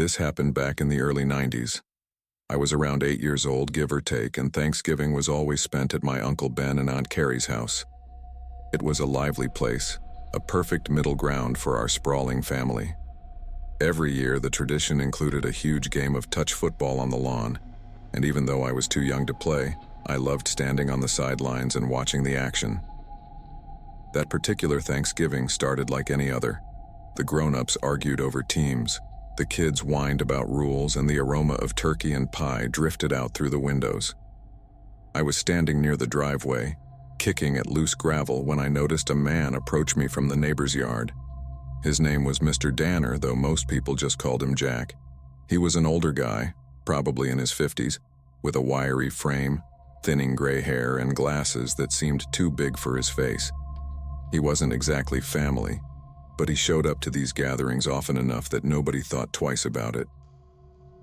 This happened back in the early 90s. I was around 8 years old, give or take, and Thanksgiving was always spent at my Uncle Ben and Aunt Carrie's house. It was a lively place, a perfect middle ground for our sprawling family. Every year, the tradition included a huge game of touch football on the lawn, and even though I was too young to play, I loved standing on the sidelines and watching the action. That particular Thanksgiving started like any other. The grown-ups argued over teams, the kids whined about rules, and the aroma of turkey and pie drifted out through the windows. I was standing near the driveway, kicking at loose gravel, when I noticed a man approach me from the neighbor's yard. His name was Mr. Danner, though most people just called him Jack. He was an older guy, probably in his 50s, with a wiry frame, thinning gray hair, and glasses that seemed too big for his face. He wasn't exactly family, but he showed up to these gatherings often enough that nobody thought twice about it.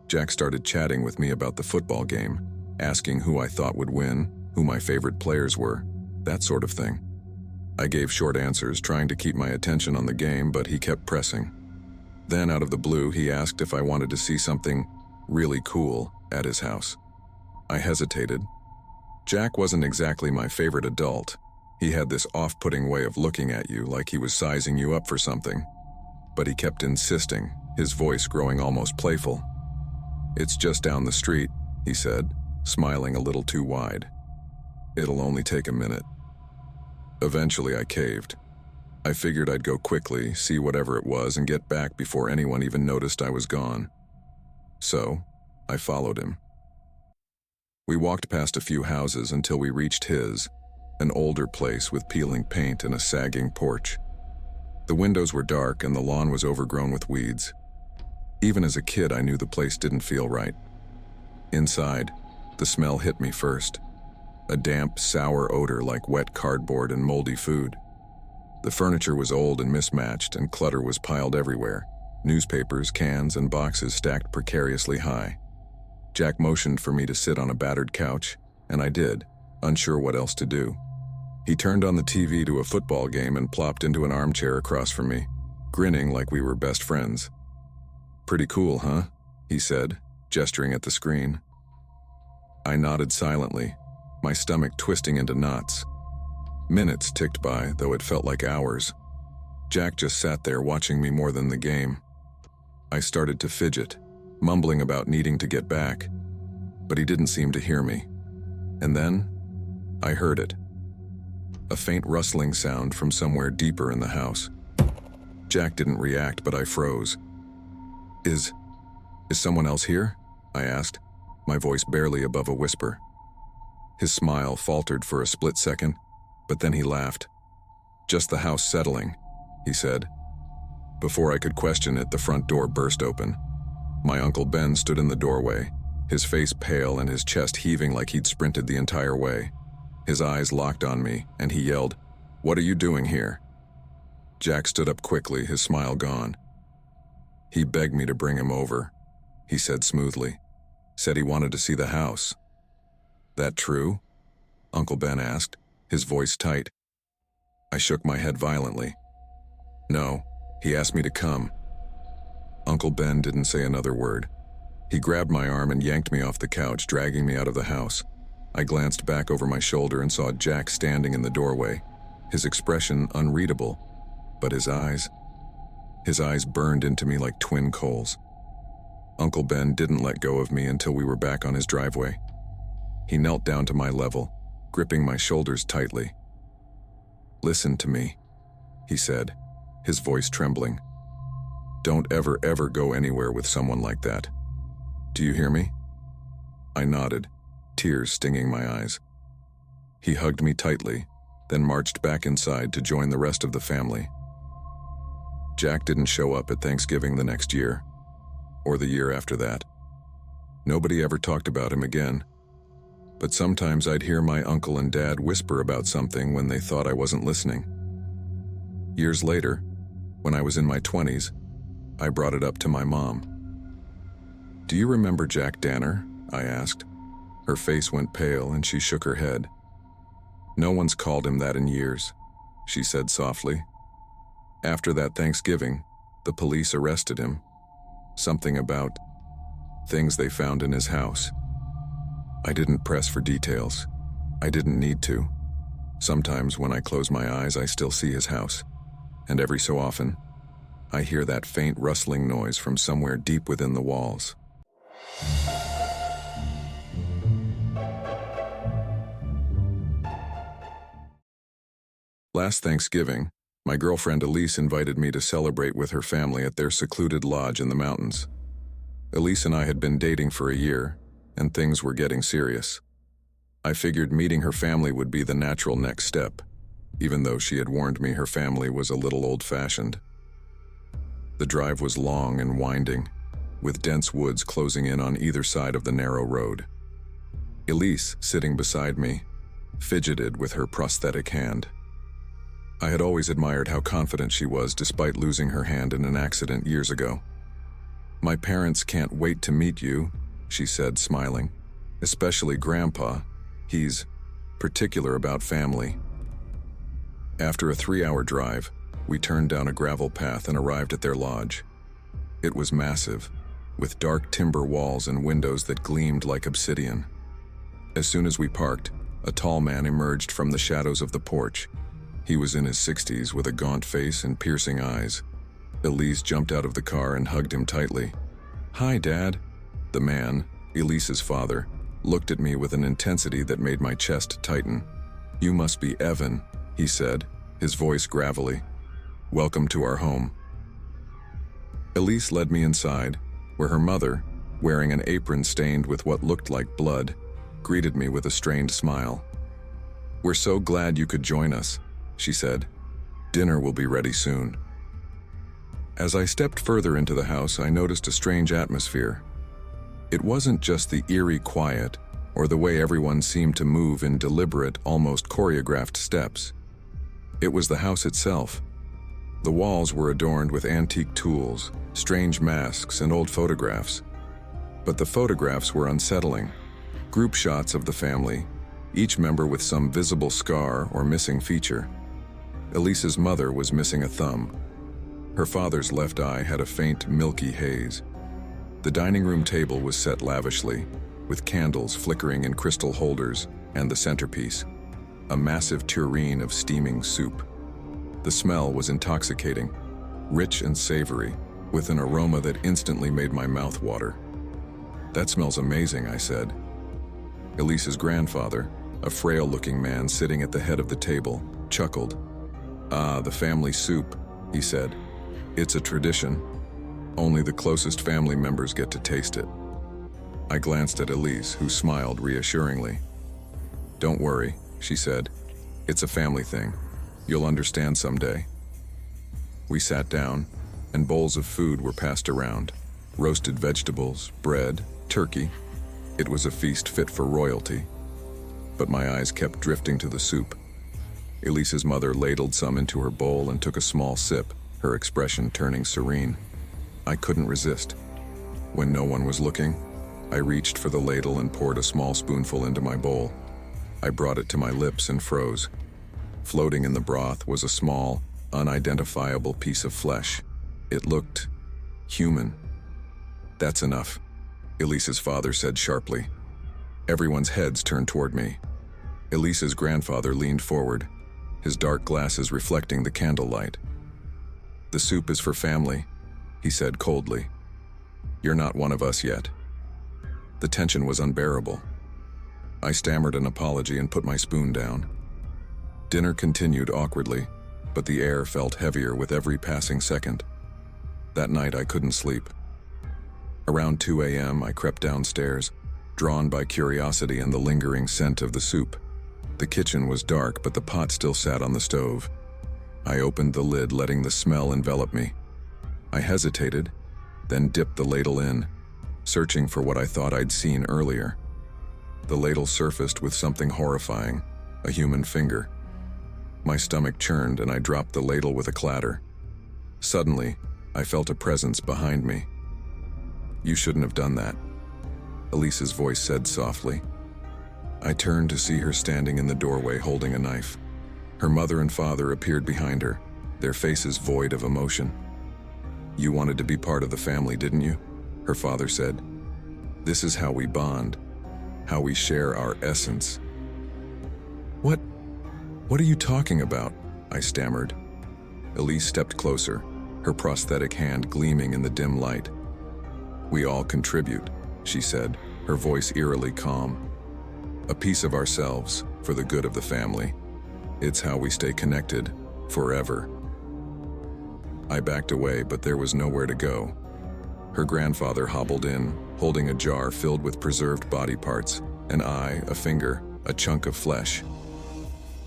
Jack started chatting with me about the football game, asking who I thought would win, who my favorite players were, that sort of thing. I gave short answers, trying to keep my attention on the game, but he kept pressing. Then, out of the blue, he asked if I wanted to see something really cool at his house. I hesitated. Jack wasn't exactly my favorite adult. He had this off-putting way of looking at you, like he was sizing you up for something. But he kept insisting, his voice growing almost playful. "It's just down the street," he said, smiling a little too wide. "It'll only take a minute." Eventually, I caved. I figured I'd go quickly, see whatever it was, and get back before anyone even noticed I was gone. So, I followed him. We walked past a few houses until we reached his, an older place with peeling paint and a sagging porch. The windows were dark and the lawn was overgrown with weeds. Even as a kid, I knew the place didn't feel right. Inside, the smell hit me first. A damp, sour odor like wet cardboard and moldy food. The furniture was old and mismatched, and clutter was piled everywhere. Newspapers, cans, and boxes stacked precariously high. Jack motioned for me to sit on a battered couch, and I did, unsure what else to do. He turned on the TV to a football game and plopped into an armchair across from me, grinning like we were best friends. "Pretty cool, huh?" he said, gesturing at the screen. I nodded silently, my stomach twisting into knots. Minutes ticked by, though it felt like hours. Jack just sat there watching me more than the game. I started to fidget, mumbling about needing to get back, but he didn't seem to hear me. And then, I heard it. A faint rustling sound from somewhere deeper in the house. Jack didn't react, but I froze. Is someone else here?" I asked, my voice barely above a whisper. His smile faltered for a split second, but then he laughed. "Just the house settling," he said. Before I could question it, the front door burst open. My Uncle Ben stood in the doorway, his face pale and his chest heaving like he'd sprinted the entire way. His eyes locked on me, and he yelled, "What are you doing here?" Jack stood up quickly, his smile gone. "He begged me to bring him over," he said smoothly. "Said he wanted to see the house." "That true?" Uncle Ben asked, his voice tight. I shook my head violently. "No, he asked me to come." Uncle Ben didn't say another word. He grabbed my arm and yanked me off the couch, dragging me out of the house. I glanced back over my shoulder and saw Jack standing in the doorway, his expression unreadable, but his eyes burned into me like twin coals. Uncle Ben didn't let go of me until we were back on his driveway. He knelt down to my level, gripping my shoulders tightly. "Listen to me," he said, his voice trembling. "Don't ever go anywhere with someone like that. Do you hear me?" I nodded, tears stinging my eyes. He hugged me tightly, then marched back inside to join the rest of the family. Jack didn't show up at Thanksgiving the next year, or the year after that. Nobody ever talked about him again, but sometimes I'd hear my uncle and dad whisper about something when they thought I wasn't listening. Years later, when I was in my 20s, I brought it up to my mom. "Do you remember Jack Danner?" I asked. Her face went pale and she shook her head. "No one's called him that in years," she said softly. "After that Thanksgiving, the police arrested him. Something about things they found in his house. I didn't press for details. I didn't need to. Sometimes when I close my eyes, I still see his house. And every so often, I hear that faint rustling noise from somewhere deep within the walls. Last Thanksgiving, my girlfriend Elise invited me to celebrate with her family at their secluded lodge in the mountains. Elise and I had been dating for a year, and things were getting serious. I figured meeting her family would be the natural next step, even though she had warned me her family was a little old-fashioned. The drive was long and winding, with dense woods closing in on either side of the narrow road. Elise, sitting beside me, fidgeted with her prosthetic hand. I had always admired how confident she was despite losing her hand in an accident years ago. "My parents can't wait to meet you," she said, smiling. "Especially Grandpa. He's particular about family." After a 3-hour drive, we turned down a gravel path and arrived at their lodge. It was massive, with dark timber walls and windows that gleamed like obsidian. As soon as we parked, a tall man emerged from the shadows of the porch. He was in his 60s with a gaunt face and piercing eyes. Elise jumped out of the car and hugged him tightly. "Hi, Dad." The man, Elise's father, looked at me with an intensity that made my chest tighten. "You must be Evan," he said, his voice gravelly. "Welcome to our home." Elise led me inside, where her mother, wearing an apron stained with what looked like blood, greeted me with a strained smile. "We're so glad you could join us," she said. "Dinner will be ready soon." As I stepped further into the house, I noticed a strange atmosphere. It wasn't just the eerie quiet or the way everyone seemed to move in deliberate, almost choreographed steps. It was the house itself. The walls were adorned with antique tools, strange masks, and old photographs. But the photographs were unsettling. Group shots of the family, each member with some visible scar or missing feature. Elise's mother was missing a thumb. Her father's left eye had a faint, milky haze. The dining room table was set lavishly, with candles flickering in crystal holders, and the centerpiece, a massive tureen of steaming soup. The smell was intoxicating, rich and savory, with an aroma that instantly made my mouth water. "That smells amazing," I said. Elise's grandfather, a frail-looking man sitting at the head of the table, chuckled. "Ah, the family soup," he said. "It's a tradition. Only the closest family members get to taste it." I glanced at Elise, who smiled reassuringly. "Don't worry," she said. "It's a family thing. You'll understand someday." We sat down, and bowls of food were passed around. Roasted vegetables, bread, turkey. It was a feast fit for royalty. But my eyes kept drifting to the soup. Elise's mother ladled some into her bowl and took a small sip, her expression turning serene. I couldn't resist. When no one was looking, I reached for the ladle and poured a small spoonful into my bowl. I brought it to my lips and froze. Floating in the broth was a small, unidentifiable piece of flesh. It looked human. "That's enough," Elise's father said sharply. Everyone's heads turned toward me. Elise's grandfather leaned forward, his dark glasses reflecting the candlelight. "The soup is for family," he said coldly. "You're not one of us yet." The tension was unbearable. I stammered an apology and put my spoon down. Dinner continued awkwardly, but the air felt heavier with every passing second. That night I couldn't sleep. Around 2 a.m. I crept downstairs, drawn by curiosity and the lingering scent of the soup. The kitchen was dark, but the pot still sat on the stove. I opened the lid, letting the smell envelop me. I hesitated, then dipped the ladle in, searching for what I thought I'd seen earlier. The ladle surfaced with something horrifying, a human finger. My stomach churned and I dropped the ladle with a clatter. Suddenly, I felt a presence behind me. "You shouldn't have done that," Elise's voice said softly. I turned to see her standing in the doorway holding a knife. Her mother and father appeared behind her, their faces void of emotion. "You wanted to be part of the family, didn't you?" her father said. "This is how we bond, how we share our essence." What? What are you talking about?" I stammered. Elise stepped closer, her prosthetic hand gleaming in the dim light. "We all contribute," she said, her voice eerily calm. "A piece of ourselves, for the good of the family. It's how we stay connected, forever." I backed away, but there was nowhere to go. Her grandfather hobbled in, holding a jar filled with preserved body parts, an eye, a finger, a chunk of flesh.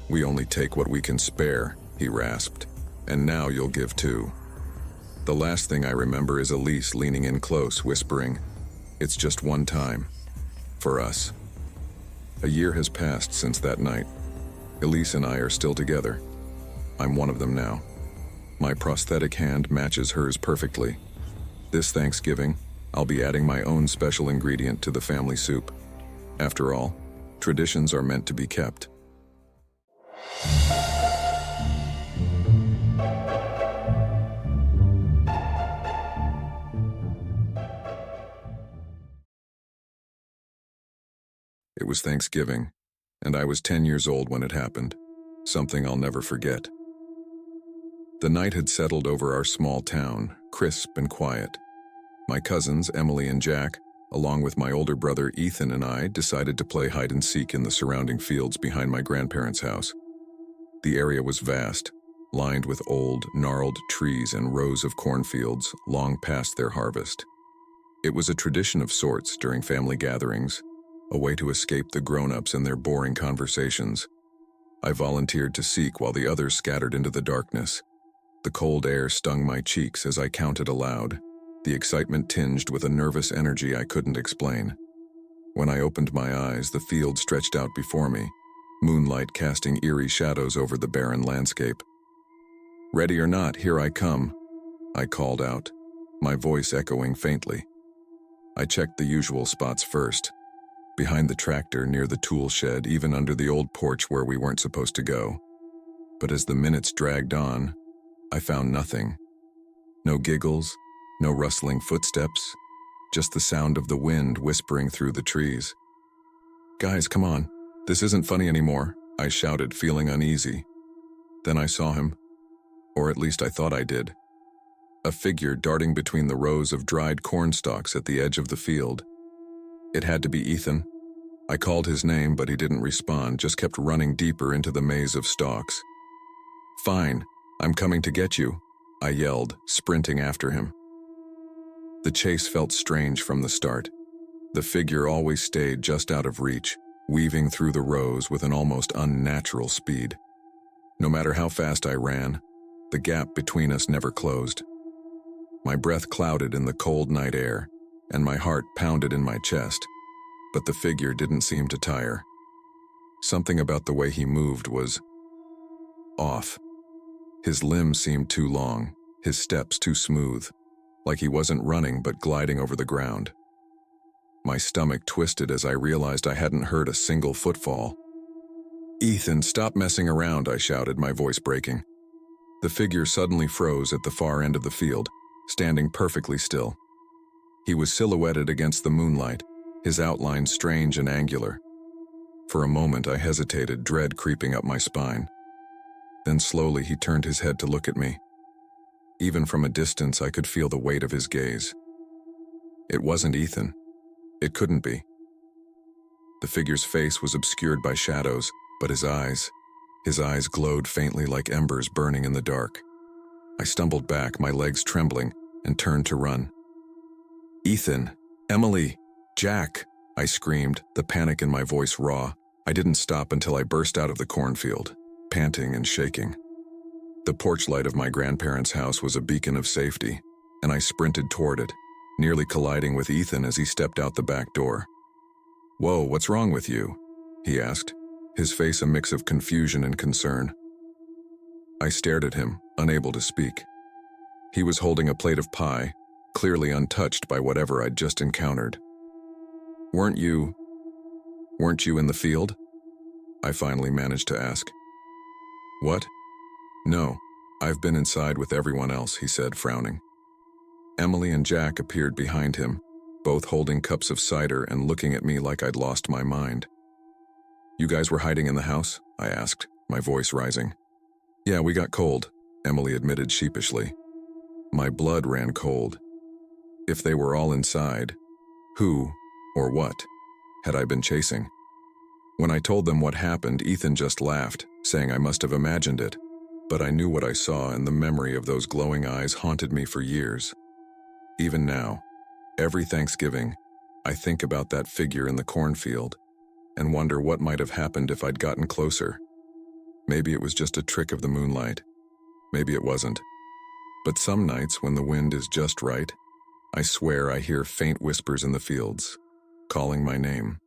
"We only take what we can spare," he rasped, "and now you'll give too." The last thing I remember is Elise leaning in close, whispering, "It's just one time. For us." A year has passed since that night. Elise and I are still together. I'm one of them now. My prosthetic hand matches hers perfectly. This Thanksgiving, I'll be adding my own special ingredient to the family soup. After all, traditions are meant to be kept. It was Thanksgiving, and I was 10 years old when it happened, something I'll never forget. The night had settled over our small town, crisp and quiet. My cousins, Emily and Jack, along with my older brother Ethan and I, decided to play hide and seek in the surrounding fields behind my grandparents' house. The area was vast, lined with old, gnarled trees and rows of cornfields long past their harvest. It was a tradition of sorts during family gatherings, a way to escape the grown-ups and their boring conversations. I volunteered to seek while the others scattered into the darkness. The cold air stung my cheeks as I counted aloud, the excitement tinged with a nervous energy I couldn't explain. When I opened my eyes, the field stretched out before me, moonlight casting eerie shadows over the barren landscape. "Ready or not, here I come," I called out, my voice echoing faintly. I checked the usual spots first, behind the tractor, near the tool shed, even under the old porch where we weren't supposed to go. But as the minutes dragged on, I found nothing. No giggles, no rustling footsteps, just the sound of the wind whispering through the trees. "Guys, come on. This isn't funny anymore," I shouted, feeling uneasy. Then I saw him, or at least I thought I did. A figure darting between the rows of dried corn stalks at the edge of the field. It had to be Ethan. I called his name, but he didn't respond, just kept running deeper into the maze of stalks. "Fine, I'm coming to get you," I yelled, sprinting after him. The chase felt strange from the start. The figure always stayed just out of reach, weaving through the rows with an almost unnatural speed. No matter how fast I ran, the gap between us never closed. My breath clouded in the cold night air, and my heart pounded in my chest, but the figure didn't seem to tire. Something about the way he moved was off. His limbs seemed too long, his steps too smooth, like he wasn't running but gliding over the ground. My stomach twisted as I realized I hadn't heard a single footfall. "Ethan, stop messing around," I shouted, my voice breaking. The figure suddenly froze at the far end of the field, standing perfectly still. He was silhouetted against the moonlight, his outline strange and angular. For a moment I hesitated, dread creeping up my spine. Then slowly he turned his head to look at me. Even from a distance I could feel the weight of his gaze. It wasn't Ethan. It couldn't be. The figure's face was obscured by shadows, but his eyes glowed faintly like embers burning in the dark. I stumbled back, my legs trembling, and turned to run. "Ethan! Emily! Jack!" I screamed, the panic in my voice raw. I didn't stop until I burst out of the cornfield, panting and shaking. The porch light of my grandparents' house was a beacon of safety, and I sprinted toward it, nearly colliding with Ethan as he stepped out the back door. "Whoa, what's wrong with you?" he asked, his face a mix of confusion and concern. I stared at him, unable to speak. He was holding a plate of pie, clearly untouched by whatever I'd just encountered. Weren't you in the field?" I finally managed to ask. "What? No, I've been inside with everyone else," he said, frowning. Emily and Jack appeared behind him, both holding cups of cider and looking at me like I'd lost my mind. "You guys were hiding in the house?" I asked, my voice rising. "Yeah, we got cold," Emily admitted sheepishly. My blood ran cold. If they were all inside, who, or what, had I been chasing? When I told them what happened, Ethan just laughed, saying I must have imagined it, but I knew what I saw, and the memory of those glowing eyes haunted me for years. Even now, every Thanksgiving, I think about that figure in the cornfield and wonder what might have happened if I'd gotten closer. Maybe it was just a trick of the moonlight. Maybe it wasn't. But some nights, when the wind is just right, I swear I hear faint whispers in the fields, calling my name.